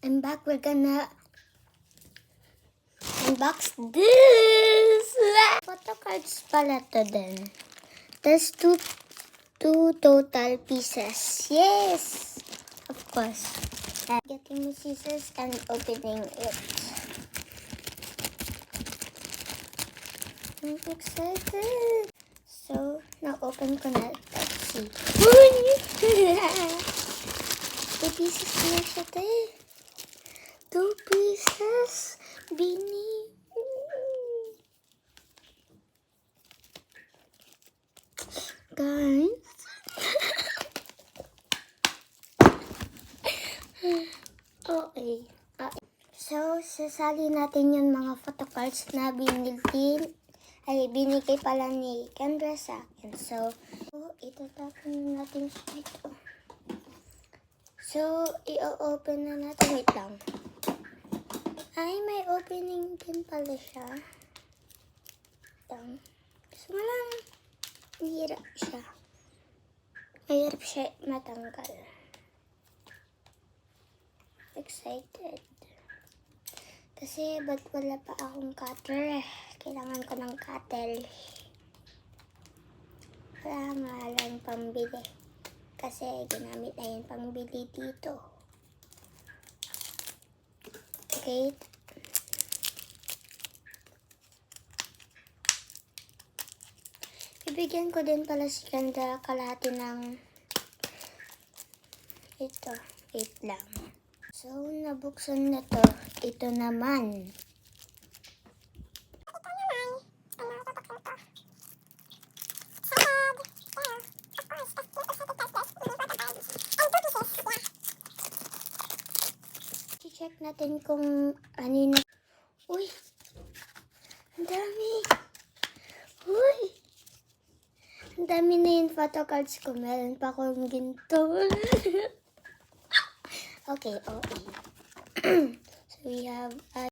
I'm back. We're gonna unbox this. Photo cards pala to din. There's two total pieces. Yes, of course. I'm getting the scissors and opening it. I'm excited. So, na-open ko na. Let's see. Two pieces na siya, te. 2 pieces. Bini. Guys. Okay. So, sasali natin yung mga photocards na binigay pala ni Kendra sa akin. So, itatapon na natin siya dito. So, i-open na natin. Wait lang. Ay, may opening din pala siya. So, malang mahirap siya. Mahirap siya matanggal. Excited. Kasi, ba't wala pa akong cutter? Kailangan ko ng cutter. Wala nga lang pambili. Kasi, ginamit na yun pangbili dito. Okay. Bibigyan ko din pala si Kendra kalahati ng ito. Wait lang. So, nabuksan na to. Ito naman. I-check natin kung ano na. Uy! Ang dami! Uy! Ang dami na yung photocards ko. Meron pa akong ginto. Okay. So we have